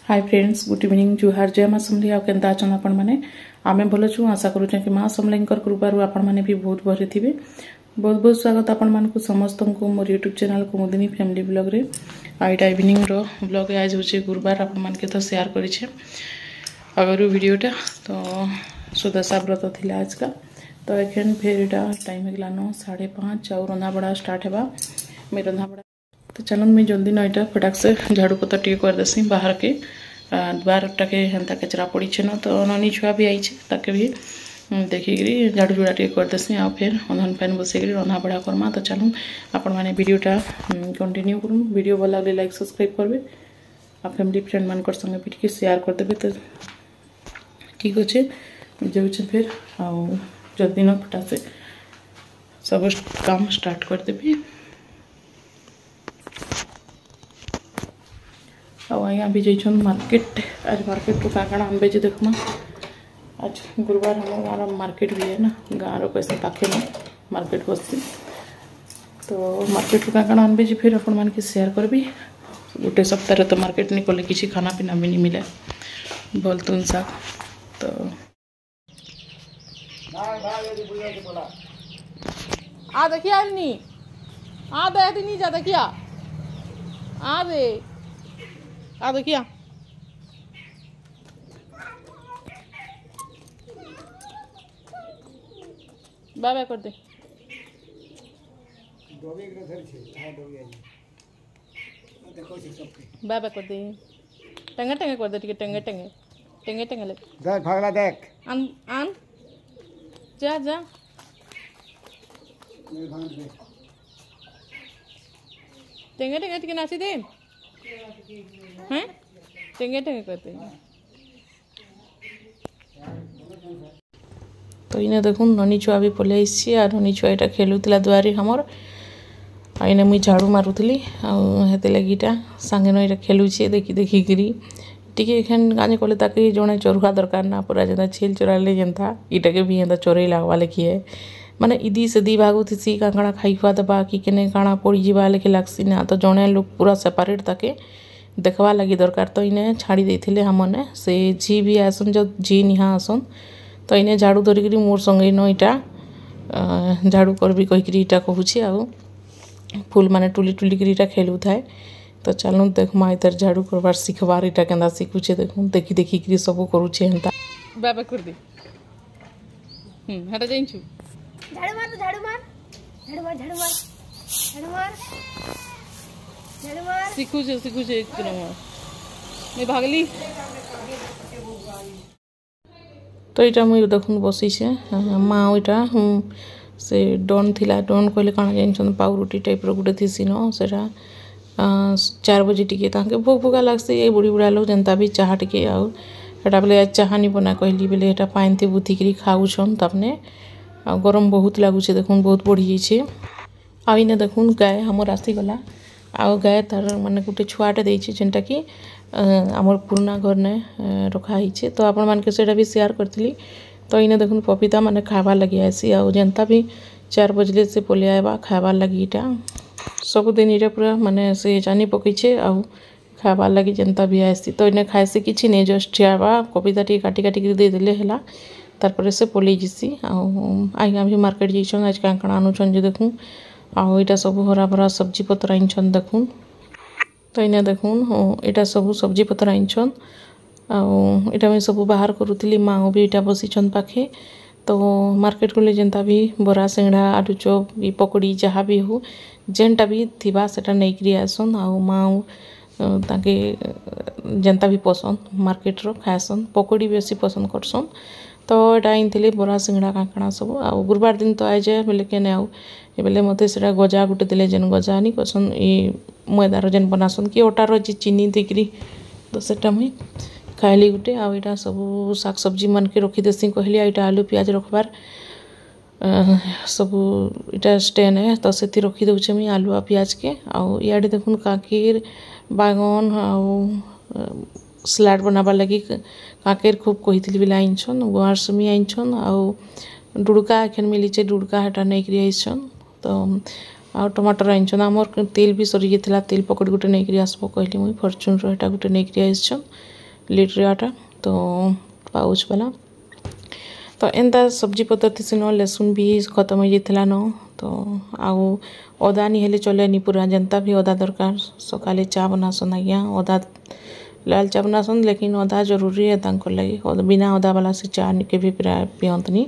हाय friends, good evening. जुहार, जय माँ समली। आ केन्ता अछन आपण माने? आमे भल छु। आशा करूँ कि माँ समलेंकर कृपारू आपण माने भी बहुत भरे थिबे। बहुत बहुत स्वागत आपण मानकु समस्त को मोर यूट्यूब चैनल कुमुदिनी फैमिली ब्लॉग रे। आइटा इवनिंग रो ब्लॉग आज होचे गुरुवार। आपण मान के तो शेयर करी छे अगर वीडियोटा तो सुदशा व्रत थिला आज का। तो एखन फेर एटा टाइम हो गला 5:30 और रंधा बड़ा स्टार्ट हेबा। मैं रंधा बड़ा तो चलो मुझे जल्दी ना यहाँ फटाक से झाड़ू पत्ता टे कर देसी बाहर के द्वार टाके हेन्ता कचरा पड़ी न। तो नानी छुआ भी आई ताके भी देखिकी झाड़ू जुड़ा टे कर देसी आ फिर रंधन फैन बसैक रंधा बड़ा करमा। तो चलो आपण मैंने वीडियोटा कंटिन्यू करूँ। वीडियो भल लगे लाइक सब्सक्राइब करेंगे आ फैमिली फ्रेंड मान संगे भी टे शेयर करदेवे। तो ठीक अच्छे जाऊे फिर आउ जल्दी न फटाक से सब काम स्टार्ट करदेवी। आज्ञा भी जाइछन मार्केट। आज मार्केट रू काण आनबे जे देखमा। आज गुरुवार हम गाँव मार्केट भी है ना, गाँव रो कैसे पाखे में मार्केट बसी। तो मार्केट रू काण आनबे जे फिर अपन मान के शेयर करबी। गोटे सप्ताह तो मार्केट नहीं कले किसी खाना पीना भी नहीं मिले भल तुन सा। तो आ देखिए आदमी आ दे नहीं जा देखिया आ दे आ देखिया बाबा कर दे बाबा कर दे टंगे टंगे कर दे। टंगे टंगे टंगे टंगे ले देख भागला देख आन आन जा जा टेंगे टेंगे टिके नाची दे हैं टेंगे टेंगे करते हैं। तो इने देखुन ननी छुआ भी पले आइसी आ ननी छुआ एटा खेलुतिला दुआरी हमर आ इने मुई झाड़ू मारुथली आ हेते लगिटा संगे नइरा खेलुछि देखि देखि गिरी टिके एखन गाने कोले ताके जणे चोरुहा दरकार ना पूरा जेदा छील चोराले जेंता इटा के भी एंदा चोरई लागवा लेखी है माने इदी से दी भागु थी कांकड़ा खाई खुआ दबा कि केने काଣା पड़ी जीवा लेके लागसी ना। तो जणे लोग पूरा सेपरेट ताके देखवा लगी दरकार। तो इने छाड़ी देथिले हमने से झी भी आसन जो झी निहा आसन। तो इने झाड़ू धरिकी मोर संगे न इटा झाड़ू करबी कहिकी इटा कहूछि आ फूल माने टुली टुली करी इटा खेलु थाए। तो चलू देख माँ इधर झाड़ू करबार सिखबार इटा केंदा सिखुछे देखु देखि देखि करी सब करूछे हेंता बाबा कर दे हटा जाइछु झाड़ू मार झाड़ू मार झाड़ू मार झाड़ू मार झाड़ू मार झाड़ू मार सिखुछे एक दिन मैं भागली। तो इटा मुई देखुन बसी छे माँ इटा से डन थिला डन कहले काଣା जानिछन पाउरुटी टाइप रो गुटे थिसी न सेटा 4 बजे टिके ताके भोक भोका लागसे ए बुढ़ी बुढ़ा लोग जनता भी चाह टिके आउ एटा बोले चाह नहीं बना कहली बोले एटा पानी ते बुथी करी खाउछन तपने आ गरम बहुत लागुचे देखुन बहुत बढ़ी जाइछे। आ इने देखुन गाय हमर आसी गला आ गाय तार माने गुटे छुआटे देइछे जेंटा कि हमर पुराना घर ने रखा हिचे। तो आपण मान के सेटा भी शेयर करथिली। तो इने देखुन पपीता माने खावा लगी आसी आ जेंता भी 4 बजले से पले आबा खावा लगी इटा सब दिन इटा पूरा माने से जानी पकइछे आ खावा लगी जेंता भी आसी। तो इने खाए से किछि ने जस्ट आबा पपीता टी काटी काटी के दे देले हला तारपर से पलि जिसी आज्ञा भी मार्केट जाइछन आज कांकड़ा आनुछन जे देखूँ आ इटा सब हरा भरा सब्जी पत्र आइछन देखूँ। तो इने देखूँ इटा सब सब्जी पत्र आइछन आ इटा मैं सब बाहर करूथली माँ भी इटा बसीछन पाखे। तो मार्केट को जेंता भी बरा सिंगड़ा आलू चॉप भी पकड़ी जहाँ भी हो जेनटा भी थिबा सेटा नहींकरी आसन आ माँ ताके जेंता भी पसंद मार्केट रो खाएसन पकड़ी बेसी पसंद करसन। तो एटा आनी बरा सिंगड़ा कांकड़ा सब आ गुरुवार दिन तो आई जाए बोले के आउ बोले मत से गजा गुटे देले जेन गजा नहीं करसन ये मैदार जेन बनासन कि अटार जी चीनी देकरी। तो सेटा मुई खाइली गुटे आ इटा सब शाक सब्जी मन के रखी देसी कहली इटा आलू प्याज रखबार सब इटा स्टैंड है। तो से रखी दौचे मुई आलू आ प्याज के आ इे देखुन काकीर बागन आ सलाड बनाबार लगी काकेर खूब कही बिला आइछन गुआर समी आइछन आ डुड़का एखन मिलीचे डुड़का हेटा नहीं करी आइछन। तो आ टमाटर आइछन आमर तेल भी सरी जाइथिला तेल पकड़ गुटे नहीं करी आसबो कहली मुई फॉर्च्यून रो हेटा गुटे नहीं करी आइछन लिटरियाटा तो पाउच वाला तो एंता सब्जी पतर थी न लहसुन भी खत्म हो जाता न तो आउ अदा नहीं हेले चलेनी पूरा जनता भी अदा दरकार सकाले चा बनासन आज्ञा अदा लाल चा बनासन लेकिन अदा जरूरी है तांकर लगे बिना अदा वाला से चा के भी प्राय पियंतनी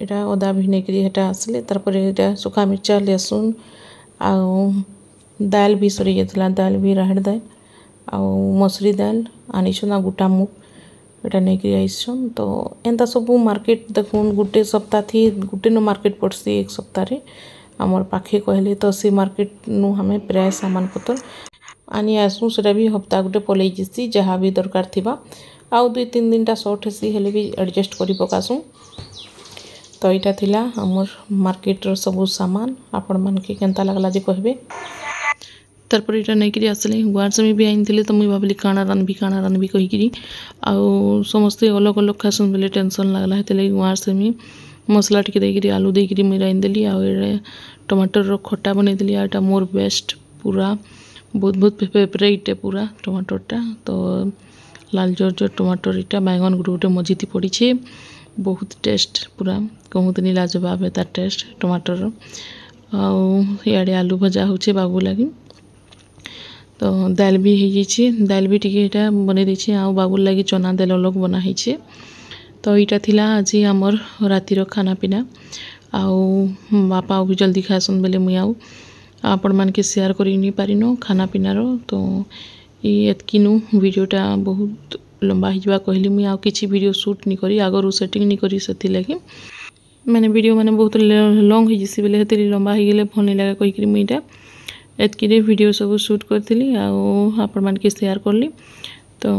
एटा अदा भी नहीं करी हेटा आसले तारपर एटा सुखा मिर्चा लहसुन आउ दाल भी सरी जाता दाल भी राहड़ दाल आउ मसूरी दाल आनीछन गोटा मुग एटा नहीं करी आइसन तो एंता सब मार्केट देखुन गोटे सप्ताह थी गोटे न मार्केट पड़सी एक सप्ताह रे आमर पाखे कहले तो से मार्केट नु हमें प्राय सामान पतर आनी आसू सेटा भी हप्ता गोटे पलई जैसी जहाँ भी दरकार थिबा आउ 2-3 दिन शॉर्ट हेसी हेले भी एडजस्ट करी पकासू तो यहाँ थिला हमर मार्केट सब सामान आपण मन के केंता लगला जे कहबे तारपर यहाँ नहीं करी आसले गुआरसमी भी आनी तो मुझे भाविली काଣା रांधबी कहीकि आउ समस्ते अलग अलग खासन बोले टेंशन लगला है गुआरसमी मसला टिके देकरी आलू देकरी मुझे रांधिदेली आउ टमाटर खट्टा बनईदेली आटा मोर बेस्ट पूरा बहुत फेवरेट है पूरा टमाटरटा तो लाल जर टमाटर इटा बैगन गोटे गोटे मझीति पड़ी बहुत टेस्ट पूरा कहूतनी लाजवाब है तार टेस्ट टमाटर आउ इे आलू भजा होचे बाबू लगी तो दाल भी हो दाल भी टिके इटा बने देछे आउ बाबू लगी चना दाल अलग बना है तो यहाँ थिला आज आमर रातिर खाना पीना आउ बापा भी जल्दी खासन बेले मुई आउ आपण मान के शेयर कर नहीं पारिनो खाना पीनार तो एतकिनु वीडियोटा बहुत लंबा हिजवा कहली मुई आउ किछि वीडियो शूट नहीं करी आगरू सेटिंग नहीं करी से लगी मैंने वीडियो मैंने बहुत लॉन्ग हो जैसी बेले हेतली लंबा हो गले भल नहीं लगा कहीकि मुईटा एतकी वीडियो सब शूट करी आपण मान के शेयर करली तो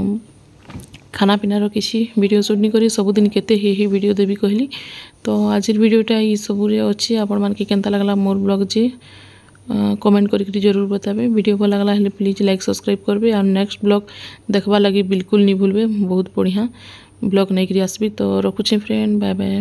खाना पीनार किसी वीडियो शूट नहीं करी सबुदिन केते ही वीडियो देवी कहली तो आज वीडियोटा ये सब अच्छी आपण मान के केंता लगला मोर ब्लॉग जे कमेंट करके जरूर बताबे वीडियो भल लगला है प्लीज लाइक सब्सक्राइब करबे और नेक्स्ट ब्लॉग देखबा लगी बिल्कुल नहीं भूलबे बहुत बढ़िया ब्लॉग नहीं करी आसबी तो रखुचे फ्रेंड बाय बाय।